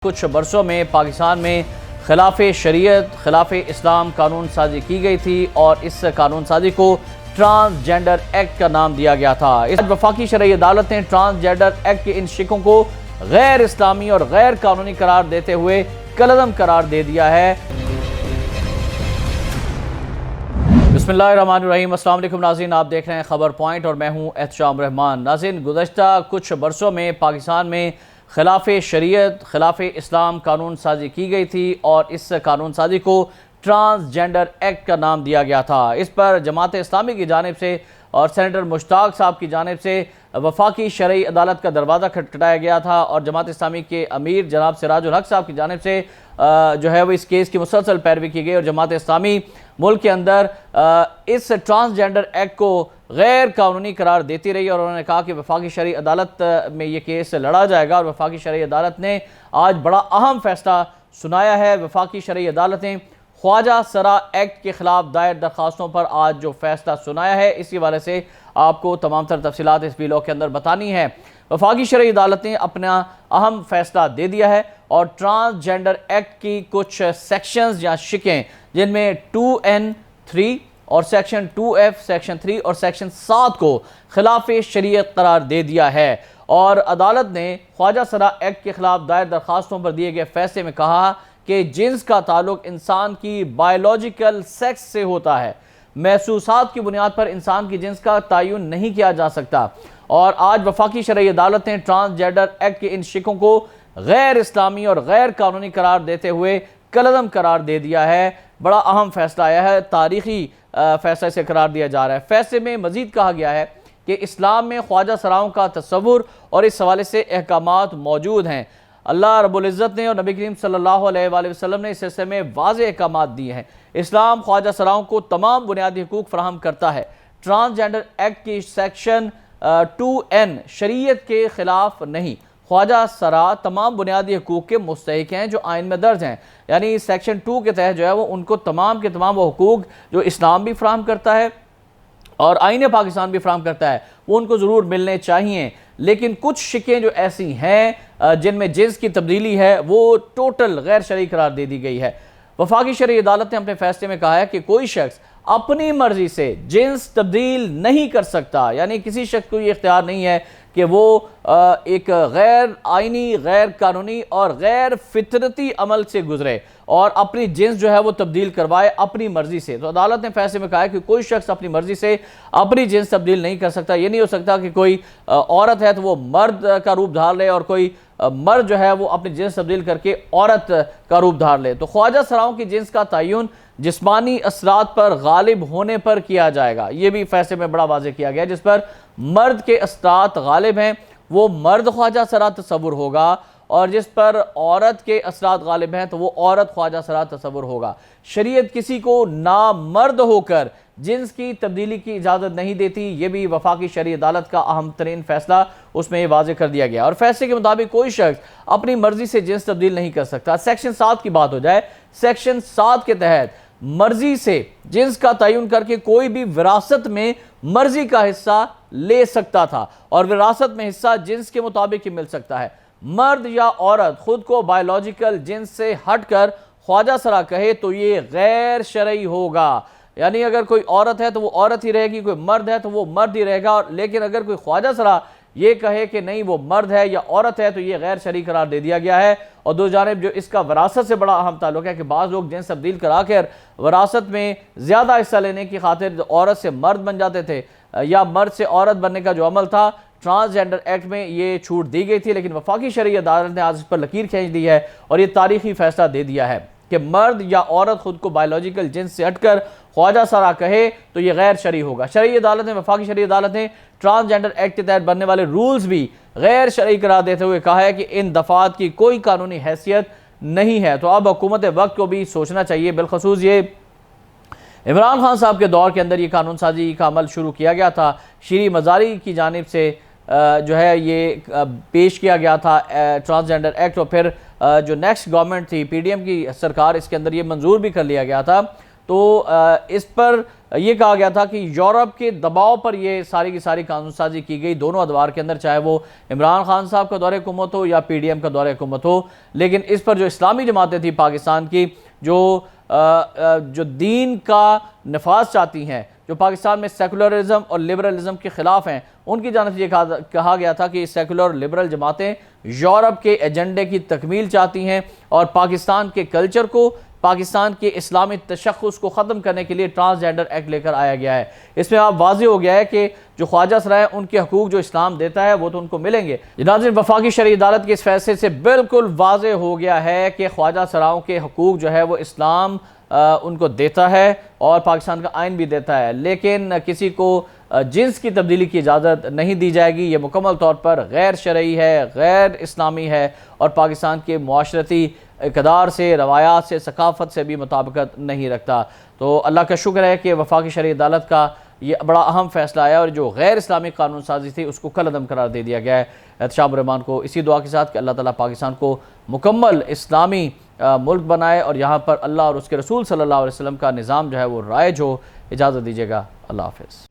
कुछ बरसों में पाकिस्तान में खिलाफ शरीयत खिलाफ इस्लाम कानून साजी की गई थी और इस कानून साजी को ट्रांसजेंडर एक्ट का नाम दिया गया था। इस वफाकी शरई अदालत ने ट्रांसजेंडर एक्ट के इन शिकों को गैर इस्लामी और गैर कानूनी करार देते हुए कलअदम करार दे दिया है। बिस्मिल्लाहिर्रहमानिर्रहीम, अस्सलाम वालेकुम नाज़रीन, आप देख रहे हैं खबर पॉइंट और मैं हूं एहतशाम रहमान। नाज़रीन, गुज़श्ता कुछ बरसों में पाकिस्तान में खिलाफ शरीयत खिलाफ इस्लाम कानून साजी की गई थी और इस कानून साजी को ट्रांसजेंडर एक्ट का नाम दिया गया था। इस पर जमात इस्लामी की जानिब से और सेनेटर मुश्ताक साहब की जानिब से वफाकी शरई अदालत का दरवाज़ा खटखटाया गया था और जमात इस्लामी के अमीर जनाब सिराजुल हक साहब की जानिब से जो है वो इस केस की मुसलसल पैरवी की गई और जमात इस्लामी मुल्क के अंदर इस ट्रांसजेंडर एक्ट को गैर कानूनी करार देती रही और उन्होंने कहा कि वफाकी शरई अदालत में ये केस लड़ा जाएगा और वफाकी शरई अदालत ने आज बड़ा अहम फैसला सुनाया है। वफाकी शरई अदालत ने ख्वाजा सरा एक्ट के खिलाफ दायर दरखास्तों पर आज जो फैसला सुनाया है, इसी वाले से आपको तमाम तर तफसीलात इस वीडियो के अंदर बतानी है। वफाकी शरई अदालत ने अपना अहम फैसला दे दिया है और ट्रांसजेंडर एक्ट की कुछ सेक्शंस या शिकें जिनमें 2N3 और सेक्शन 2F, सेक्शन 3 और सेक्शन 7 को खिलाफ शरीयत करार दे दिया है और अदालत ने ख्वाजा सरा एक्ट के खिलाफ दायर दरखास्तों पर दिए गए फैसले में कहा कि जिन्स का ताल्लुक इंसान की बायोलॉजिकल सेक्स से होता है, महसूसात की बुनियाद पर इंसान की जिन्स का तयन नहीं किया जा सकता। और आज वफाकी शरई अदालत ने ट्रांसजेंडर एक्ट के इन शिकों को गैर इस्लामी और गैर कानूनी करार देते हुए कलअदम करार दे दिया है। बड़ा अहम फैसला आया है, तारीखी फैसला से करार दिया जा रहा है। फैसले में मजीद कहा गया है कि इस्लाम में ख्वाजा सराओं का तस्वुर और इस हवाले से अहकामात मौजूद हैं। अल्लाह रब्बुल इज़्ज़त ने और नबी करीम सल्लल्लाहु अलैहि वसल्लम ने इस सिलसिले में वाज़ेह अहकामात दिए हैं। इस्लाम ख्वाजा सराओं को तमाम बुनियादी हुकूक फराहम करता है। ट्रांसजेंडर एक्ट की सेक्शन 2N शरीयत के खिलाफ नहीं, ख्वाजा सरा तमाम बुनियादी हुकूक के मुस्तहिक हैं जो आइन में दर्ज हैं। यानी सेक्शन 2 के तहत जो है वो उनको तमाम के तमाम वो हुकूक जो इस्लाम भी फराहम करता है और आइन पाकिस्तान भी फराहम करता है वो उनको ज़रूर मिलने चाहिए। लेकिन कुछ शिकें जो ऐसी हैं जिनमें जिन्स की तब्दीली है वो टोटल गैर शरई करार दे दी गई है। वफाकी शरई अदालत ने अपने फैसले में कहा है कि कोई शख्स अपनी मर्जी से जिन्स तब्दील नहीं कर सकता, यानी किसी शख्स को ये इख्तियार नहीं है कि वो एक गैर आइनी, गैर कानूनी और गैर फितरती अमल से गुजरे और अपनी जिन्स जो है वो तब्दील करवाए अपनी मर्जी से। तो अदालत ने फैसले में कहा है कि कोई शख्स अपनी मर्जी से अपनी जिन्स तब्दील नहीं कर सकता। ये नहीं हो सकता कि कोई औरत है तो वो मर्द का रूप धार ले और कोई मर्द जो है वो अपनी जिन्स तब्दील करके औरत का रूप धार ले। तो ख्वाजा सराओं की जिन्स का तयन जिस्मानी असरात पर गालिब होने पर किया जाएगा। ये भी फैसले में बड़ा वाज़ेह किया गया। जिस पर मर्द के असरात गालिब हैं वो मर्द ख्वाजा सरा तस्वुर होगा और जिस पर औरत के असरात गालिब हैं तो वो औरत ख्वाजा सरा तस्वुर होगा। शरीयत किसी को नामर्द होकर जिन्स की तब्दीली की इजाज़त नहीं देती। ये भी वफाकी शरई अदालत का अहम तरीन फैसला उसमें ये वाज़ेह कर दिया गया और फैसले के मुताबिक कोई शख्स अपनी मर्जी से जिन्स तब्दील नहीं कर सकता। सेक्शन 7 की बात हो जाए, सेक्शन 7 के तहत मर्जी से जिन्स का तयन करके कोई भी विरासत में मर्जी का हिस्सा ले सकता था और विरासत में हिस्सा जिन्स के मुताबिक ही मिल सकता है। मर्द या औरत खुद को बायोलॉजिकल जिन्स से हटकर ख्वाजा सरा कहे तो ये गैर शरई होगा। यानी अगर कोई औरत है तो वो औरत ही रहेगी, कोई मर्द है तो वो मर्द ही रहेगा। और लेकिन अगर कोई ख्वाजा सरा ये कहे कि नहीं वो मर्द है या औरत है तो ये गैर शरई करार दे दिया गया है। और दो जानिब जो इसका विरासत से बड़ा अहम ताल्लुक है कि बाज़ लोग जिन्स तब्दील करा कर विरासत में ज़्यादा हिस्सा लेने की खातिर औरत से मर्द बन जाते थे या मर्द से औरत बनने का जो अमल था ट्रांसजेंडर एक्ट में ये छूट दी गई थी। लेकिन वफाकी शरई अदालत ने आज इस पर लकीर खींच दी है और ये तारीखी फैसला दे दिया है कि मर्द या औरत खुद को बायोलॉजिकल जिन्स से हटकर ख्वाजा सरा कहे तो ये गैर शरई होगा। शरई अदालत ने वफाकी शरई अदालत ने ट्रांसजेंडर एक्ट के तहत बनने वाले रूल्स भी गैर शरई करार देते हुए कहा है कि इन दफात की कोई कानूनी हैसियत नहीं है। तो अब हुकूमत वक्त को भी सोचना चाहिए। बिलखसूस ये इमरान खान साहब के दौर के अंदर ये कानून साजी का अमल शुरू किया गया था। शीरी मजारी की जानिब से जो है ये पेश किया गया था ट्रांसजेंडर एक्ट और फिर जो नेक्स्ट गवर्नमेंट थी PDM की सरकार, इसके अंदर ये मंजूर भी कर लिया गया था। तो इस पर यह कहा गया था कि यूरोप के दबाव पर यह सारी की सारी कानून साजी की गई दोनों अदवार के अंदर, चाहे वो इमरान खान साहब का दौरे हुकूमत हो या PDM का दौरे हुकूमत हो। लेकिन इस पर जो इस्लामी जमातें थी पाकिस्तान की, जो दीन का नफाज चाहती हैं, जो पाकिस्तान में सेकुलरिज्म और लिबरलिज्म के ख़िलाफ़ हैं, उनकी जानिब से ये कहा गया था कि सेकुलर और लिबरल जमातें यूरोप के एजेंडे की तकमील चाहती हैं और पाकिस्तान के कल्चर को, पाकिस्तान के इस्लामी तशख़्ख़ुस को ख़त्म करने के लिए ट्रांसजेंडर एक्ट लेकर आया गया है। इसमें आप वाज़ेह हो गया है कि जो ख्वाजा सराय उनके हकूक़ जो इस्लाम देता है वो तो उनको मिलेंगे। नाज़रीन, वफाकी शरई अदालत के इस फैसले से बिल्कुल वाज़ेह हो गया है कि ख्वाजा सरायों के हकूक़ जो है वो इस्लाम उनको देता है और पाकिस्तान का आइन भी देता है, लेकिन किसी को जिन्स की तब्दीली की इजाज़त नहीं दी जाएगी। ये मुकम्मल तौर पर गैर शरई है, गैर इस्लामी है और पाकिस्तान के मुआशरती इक़दार से, रवायात से, सकाफ़त से भी मुताबिकत नहीं रखता। तो अल्लाह का शुक्र है कि वफाकी शरई अदालत का ये बड़ा अहम फ़ैसला आया और जो गैर इस्लामी कानून साजी थी उसको कल अदम करार दे दिया गया है। एहतशाम रहमान को इसी दुआ के साथ कि अल्लाह ताला पाकिस्तान को मुकम्मल इस्लामी मुल्क बनाए और यहाँ पर अल्लाह और उसके रसूल सल्लल्लाहु अलैहि वसल्लम का निज़ाम जो है वो राइज हो। इजाज़त दीजिएगा। अल्लाह हाफ़िज़।